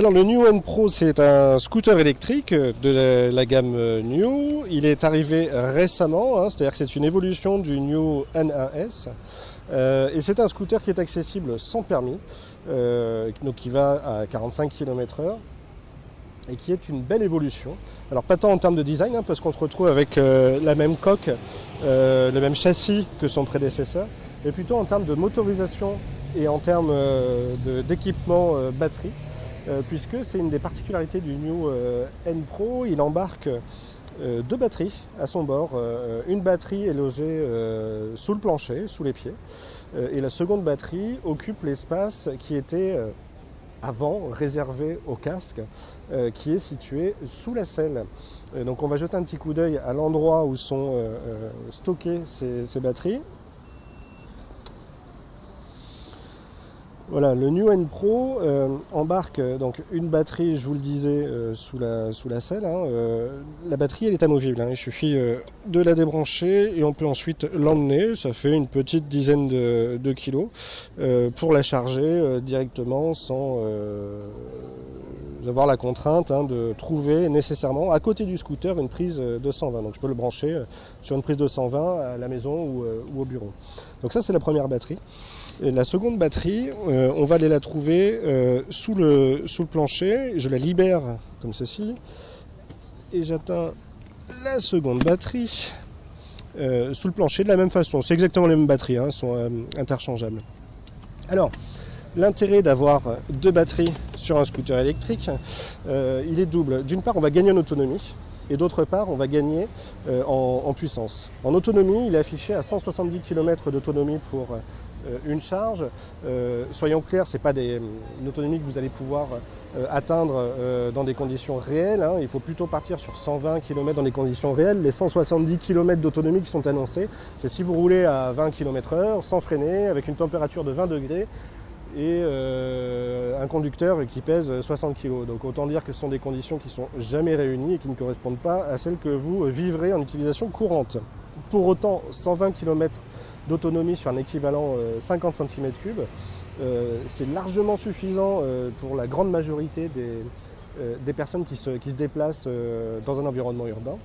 Alors le New N Pro, c'est un scooter électrique de la gamme New. Il est arrivé récemment, hein, c'est-à-dire que c'est une évolution du New N1S. Et c'est un scooter qui est accessible sans permis, donc qui va à 45 km/h et qui est une belle évolution. Alors pas tant en termes de design, hein, parce qu'on se retrouve avec la même coque, le même châssis que son prédécesseur, mais plutôt en termes de motorisation et en termes d'équipement batterie. Puisque c'est une des particularités du New N Pro. Il embarque deux batteries à son bord. Une batterie est logée sous le plancher, sous les pieds, et la seconde batterie occupe l'espace qui était avant réservé au casque, qui est situé sous la selle. Donc on va jeter un petit coup d'œil à l'endroit où sont stockées ces batteries. Voilà, le New N Pro embarque donc une batterie, je vous le disais, sous la selle. Hein. La batterie, elle est amovible, hein. Il suffit de la débrancher et on peut ensuite l'emmener. Ça fait une petite dizaine de kilos pour la charger directement sans avoir la contrainte, hein, de trouver nécessairement à côté du scooter une prise 220. Donc je peux le brancher sur une prise 220 à la maison ou au bureau. Donc ça, c'est la première batterie. Et la seconde batterie, on va aller la trouver sous le plancher. Je la libère comme ceci et j'atteins la seconde batterie sous le plancher de la même façon. C'est exactement les mêmes batteries, hein, elles sont interchangeables. Alors, l'intérêt d'avoir deux batteries sur un scooter électrique, il est double. D'une part, on va gagner en autonomie. Et d'autre part, on va gagner en puissance. En autonomie, il est affiché à 170 km d'autonomie pour une charge. Soyons clairs, ce n'est pas une autonomie que vous allez pouvoir atteindre dans des conditions réelles, hein. Il faut plutôt partir sur 120 km dans des conditions réelles. Les 170 km d'autonomie qui sont annoncés, c'est si vous roulez à 20 km/h, sans freiner, avec une température de 20 degrés, et un conducteur qui pèse 60 kg. Donc autant dire que ce sont des conditions qui ne sont jamais réunies et qui ne correspondent pas à celles que vous vivrez en utilisation courante. Pour autant, 120 km d'autonomie sur un équivalent 50 cm3, c'est largement suffisant pour la grande majorité des personnes qui se déplacent dans un environnement urbain.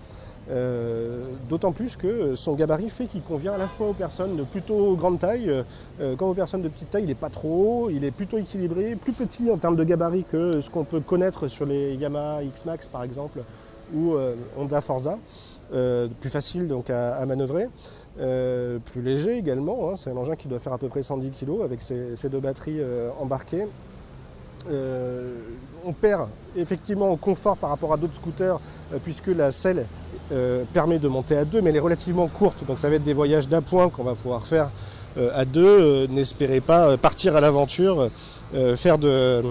D'autant plus que son gabarit fait qu'il convient à la fois aux personnes de plutôt grande taille, comme aux personnes de petite taille. Il n'est pas trop haut, il est plutôt équilibré, plus petit en termes de gabarit que ce qu'on peut connaître sur les Yamaha X-Max par exemple, ou Honda Forza, plus facile donc à manœuvrer, plus léger également, hein. C'est un engin qui doit faire à peu près 110 kg avec ces deux batteries embarquées. On perd effectivement en confort par rapport à d'autres scooters puisque la selle permet de monter à deux, mais elle est relativement courte, donc ça va être des voyages d'appoint qu'on va pouvoir faire à deux. N'espérez pas partir à l'aventure, faire de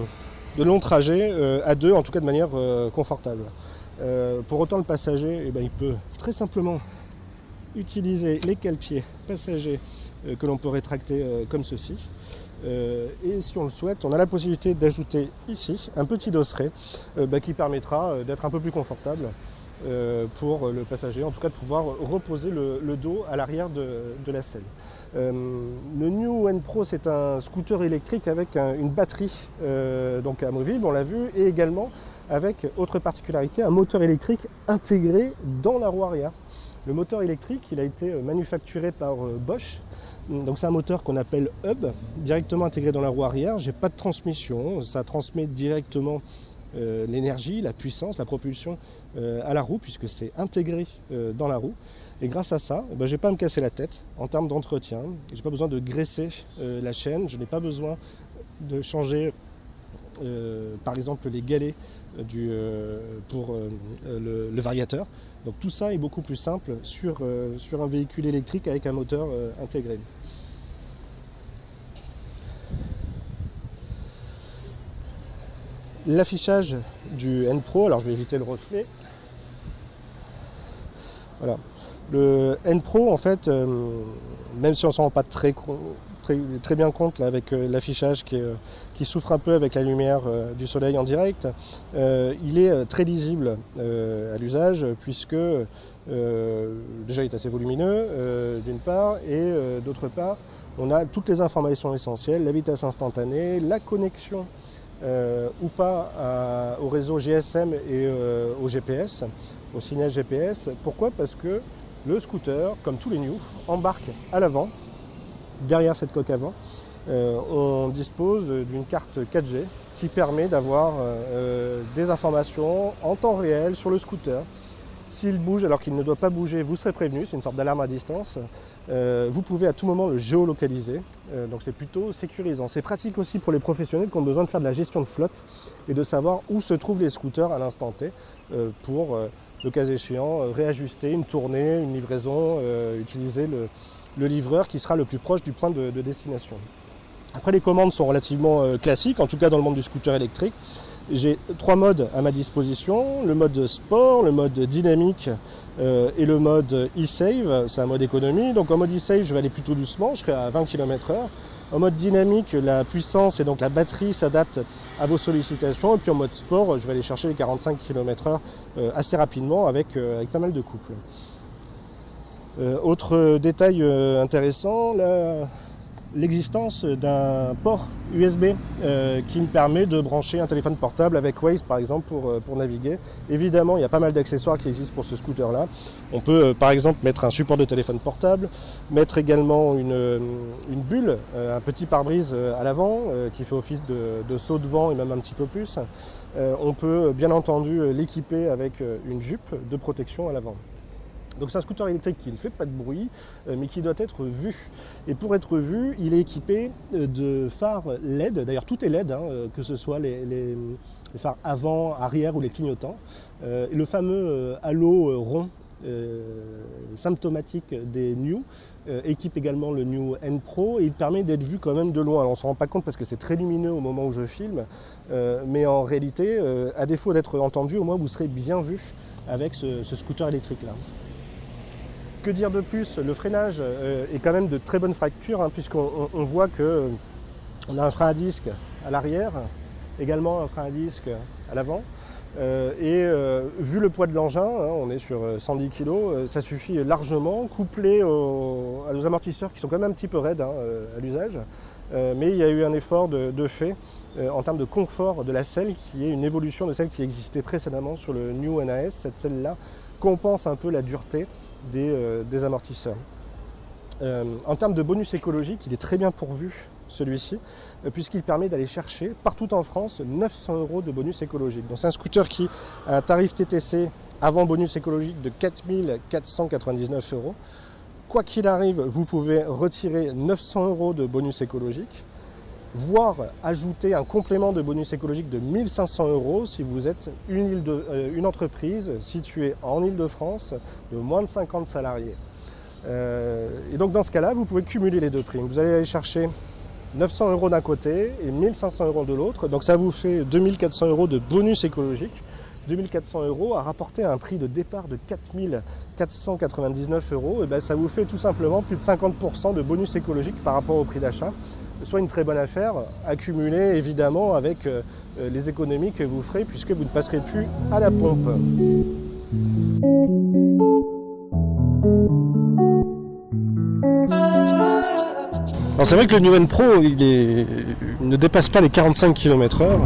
longs trajets à deux, en tout cas de manière confortable. Pour autant, le passager, il peut très simplement utiliser les cale-pieds passagers que l'on peut rétracter comme ceci. Et si on le souhaite, on a la possibilité d'ajouter ici un petit dosseret qui permettra d'être un peu plus confortable pour le passager, en tout cas de pouvoir reposer le dos à l'arrière de la selle. Le New N Pro, c'est un scooter électrique avec une batterie donc amovible, on l'a vu, et également avec, autre particularité, un moteur électrique intégré dans la roue arrière. Le moteur électrique, il a été manufacturé par Bosch. Donc c'est un moteur qu'on appelle hub, directement intégré dans la roue arrière. J'ai pas de transmission, ça transmet directement l'énergie, la puissance, la propulsion à la roue, puisque c'est intégré dans la roue. Et grâce à ça, je n'ai pas à me casser la tête en termes d'entretien. Je n'ai pas besoin de graisser la chaîne, je n'ai pas besoin de changer par exemple les galets pour le variateur. Donc tout ça est beaucoup plus simple sur un véhicule électrique avec un moteur intégré. L'affichage du N Pro, alors je vais éviter le reflet. Voilà. Le N Pro, en fait, même si on ne s'en rend pas très bien compte là, avec l'affichage qui souffre un peu avec la lumière du soleil en direct, il est très lisible à l'usage, puisque déjà il est assez volumineux d'une part, et d'autre part on a toutes les informations essentielles, la vitesse instantanée, la connexion ou pas au réseau GSM et au GPS, au signal GPS. Pourquoi? Parce que le scooter, comme tous les New, embarque à l'avant, derrière cette coque avant. On dispose d'une carte 4G qui permet d'avoir des informations en temps réel sur le scooter. S'il bouge alors qu'il ne doit pas bouger, vous serez prévenu, c'est une sorte d'alarme à distance. Vous pouvez à tout moment le géolocaliser, donc c'est plutôt sécurisant. C'est pratique aussi pour les professionnels qui ont besoin de faire de la gestion de flotte et de savoir où se trouvent les scooters à l'instant T pour, le cas échéant, réajuster une tournée, une livraison, utiliser le livreur qui sera le plus proche du point de destination. Après, les commandes sont relativement classiques, en tout cas dans le monde du scooter électrique. J'ai 3 modes à ma disposition, le mode sport, le mode dynamique et le mode e-save, c'est un mode économie. Donc en mode e-save, je vais aller plutôt doucement, je serai à 20 km/h. En mode dynamique, la puissance et donc la batterie s'adaptent à vos sollicitations. Et puis en mode sport, je vais aller chercher les 45 km/h assez rapidement avec pas mal de couples. Autre détail intéressant, l'existence d'un port USB qui me permet de brancher un téléphone portable avec Waze par exemple pour naviguer. Évidemment, il y a pas mal d'accessoires qui existent pour ce scooter là. On peut par exemple mettre un support de téléphone portable, mettre également une bulle, un petit pare-brise à l'avant qui fait office de saut de vent et même un petit peu plus. On peut bien entendu l'équiper avec une jupe de protection à l'avant. Donc c'est un scooter électrique qui ne fait pas de bruit, mais qui doit être vu. Et pour être vu, il est équipé de phares LED. D'ailleurs, tout est LED, que ce soit les phares avant, arrière ou les clignotants. Et le fameux halo rond symptomatique des New équipe également le New N Pro et il permet d'être vu quand même de loin. Alors, on ne se rend pas compte parce que c'est très lumineux au moment où je filme, mais en réalité, à défaut d'être entendu, au moins vous serez bien vu avec ce scooter électrique là. Que dire de plus? Le freinage est quand même de très bonne facture, puisqu'on voit qu'on a un frein à disque à l'arrière, également un frein à disque à l'avant. Vu le poids de l'engin, on est sur 110 kg, ça suffit largement, couplé à nos amortisseurs qui sont quand même un petit peu raides à l'usage. Mais il y a eu un effort de fait en termes de confort de la selle, qui est une évolution de celle qui existait précédemment sur le New NAS. Cette selle-là compense un peu la dureté des amortisseurs. En termes de bonus écologique, il est très bien pourvu celui-ci, puisqu'il permet d'aller chercher partout en France 900 € de bonus écologique. Donc c'est un scooter qui a un tarif TTC avant bonus écologique de 4 499 €. Quoi qu'il arrive, vous pouvez retirer 900 € de bonus écologique, voire ajouter un complément de bonus écologique de 1 500 € si vous êtes une entreprise située en Île-de-France de moins de 50 salariés. Et donc dans ce cas-là, vous pouvez cumuler les deux primes. Vous allez aller chercher 900 € d'un côté et 1 500 € de l'autre. Donc ça vous fait 2 400 € de bonus écologique. 2 400 € à rapporter à un prix de départ de 4 499 €. Et bien ça vous fait tout simplement plus de 50% de bonus écologique par rapport au prix d'achat. Soit une très bonne affaire, accumulée évidemment avec les économies que vous ferez puisque vous ne passerez plus à la pompe. Alors c'est vrai que le New N Pro il ne dépasse pas les 45 km/h,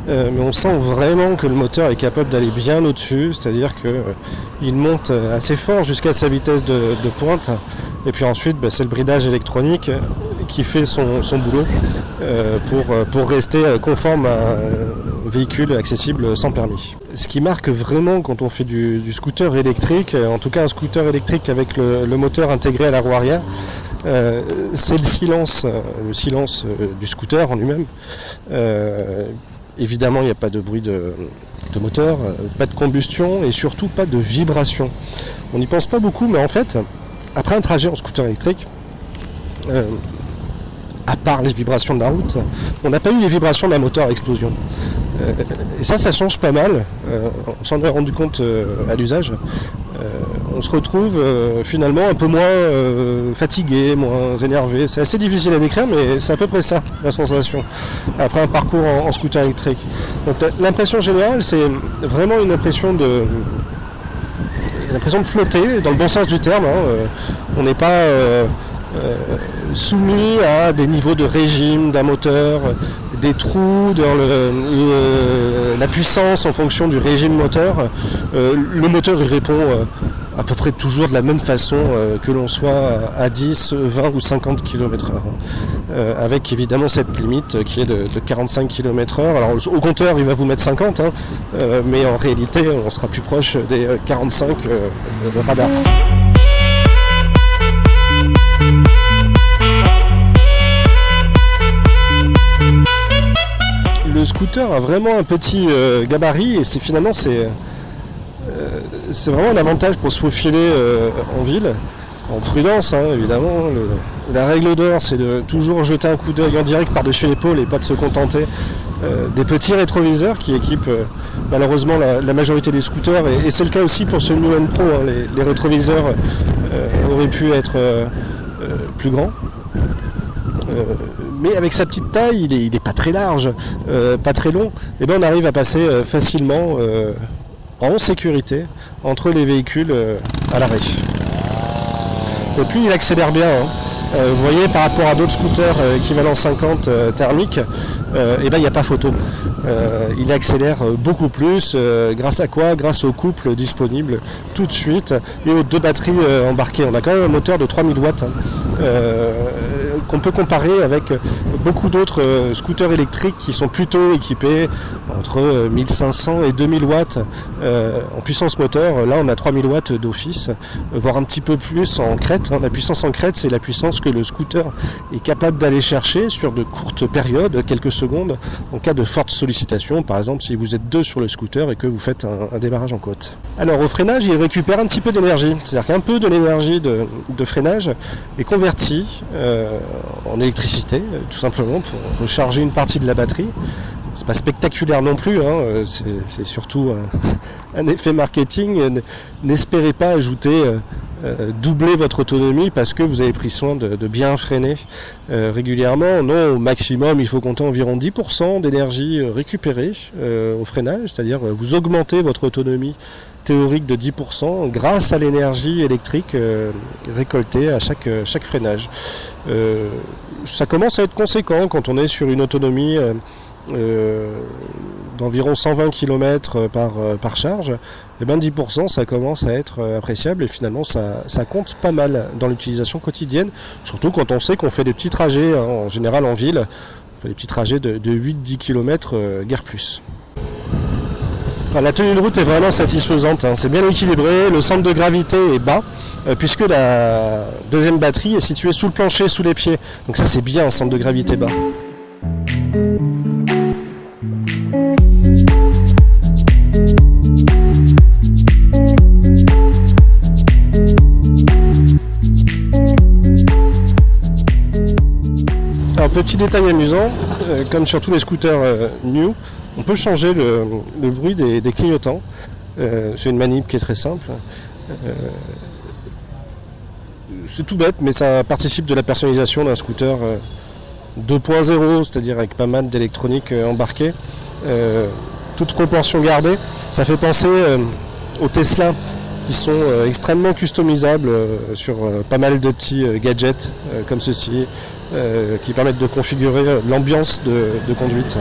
mais on sent vraiment que le moteur est capable d'aller bien au-dessus, c'est-à-dire qu'il monte assez fort jusqu'à sa vitesse de pointe, et puis ensuite c'est le bridage électronique qui fait son boulot pour rester conforme à un véhicule accessible sans permis. Ce qui marque vraiment quand on fait du scooter électrique, en tout cas un scooter électrique avec le moteur intégré à la roue arrière, c'est le silence du scooter en lui-même. Évidemment, il n'y a pas de bruit de moteur, pas de combustion et surtout pas de vibration. On n'y pense pas beaucoup, mais en fait, après un trajet en scooter électrique, à part les vibrations de la route, on n'a pas eu les vibrations d'un moteur à explosion. Et ça change pas mal. On s'en est rendu compte à l'usage. On se retrouve finalement un peu moins fatigué, moins énervé. C'est assez difficile à décrire, mais c'est à peu près ça, la sensation, après un parcours en scooter électrique. Donc l'impression générale, c'est vraiment une impression de flotter, dans le bon sens du terme. On n'est pas soumis à des niveaux de régime d'un moteur, des trous dans la puissance en fonction du régime moteur. Le moteur il répond à peu près toujours de la même façon que l'on soit à 10, 20 ou 50 km/h. Avec évidemment cette limite qui est de 45 km/h. Alors au compteur il va vous mettre 50, mais en réalité on sera plus proche des 45 radars. Le scooter a vraiment un petit gabarit et c'est vraiment un avantage pour se faufiler en ville, en prudence évidemment. La règle d'or c'est de toujours jeter un coup d'œil en direct par-dessus l'épaule et pas de se contenter des petits rétroviseurs qui équipent malheureusement la majorité des scooters et c'est le cas aussi pour ce New N Pro. Les rétroviseurs auraient pu être plus grands. Mais avec sa petite taille, il est pas très large, pas très long, et bien on arrive à passer facilement en sécurité entre les véhicules à l'arrêt. Et puis il accélère bien. Vous voyez, par rapport à d'autres scooters équivalent 50 thermiques, et ben il n'y a pas photo. Il accélère beaucoup plus, grâce à quoi? Grâce au couple disponible tout de suite et aux 2 batteries embarquées. On a quand même un moteur de 3000 watts qu'on peut comparer avec beaucoup d'autres scooters électriques qui sont plutôt équipés entre 1500 et 2000 watts en puissance moteur. Là on a 3000 watts d'office, voire un petit peu plus en crête. La puissance en crête, c'est la puissance que le scooter est capable d'aller chercher sur de courtes périodes, quelques secondes, en cas de forte sollicitation, par exemple si vous êtes 2 sur le scooter et que vous faites un démarrage en côte. Alors au freinage, il récupère un petit peu d'énergie, c'est-à-dire qu'un peu de l'énergie de freinage est convertie en électricité, tout simplement pour recharger une partie de la batterie. C'est pas spectaculaire non plus, c'est surtout un effet marketing. N'espérez pas ajouter doubler votre autonomie parce que vous avez pris soin de bien freiner régulièrement. Non, au maximum il faut compter environ 10% d'énergie récupérée au freinage, c'est-à-dire vous augmentez votre autonomie théorique de 10% grâce à l'énergie électrique récoltée à chaque freinage. Ça commence à être conséquent quand on est sur une autonomie d'environ 120 km par charge. Et ben 10% ça commence à être appréciable et finalement ça compte pas mal dans l'utilisation quotidienne, surtout quand on sait qu'on fait des petits trajets, en général en ville, on fait des petits trajets de 8-10 km guère plus. La tenue de route est vraiment satisfaisante, c'est bien équilibré, le centre de gravité est bas, puisque la deuxième batterie est située sous le plancher, sous les pieds, donc ça c'est bien un centre de gravité bas. Alors petit détail amusant, comme sur tous les scooters New, on peut changer le bruit des clignotants. C'est une manip qui est très simple. C'est tout bête, mais ça participe de la personnalisation d'un scooter 2.0, c'est-à-dire avec pas mal d'électronique embarquée. Toute proportion gardée, ça fait penser aux Tesla qui sont extrêmement customisables sur pas mal de petits gadgets comme ceci, qui permettent de configurer l'ambiance de conduite.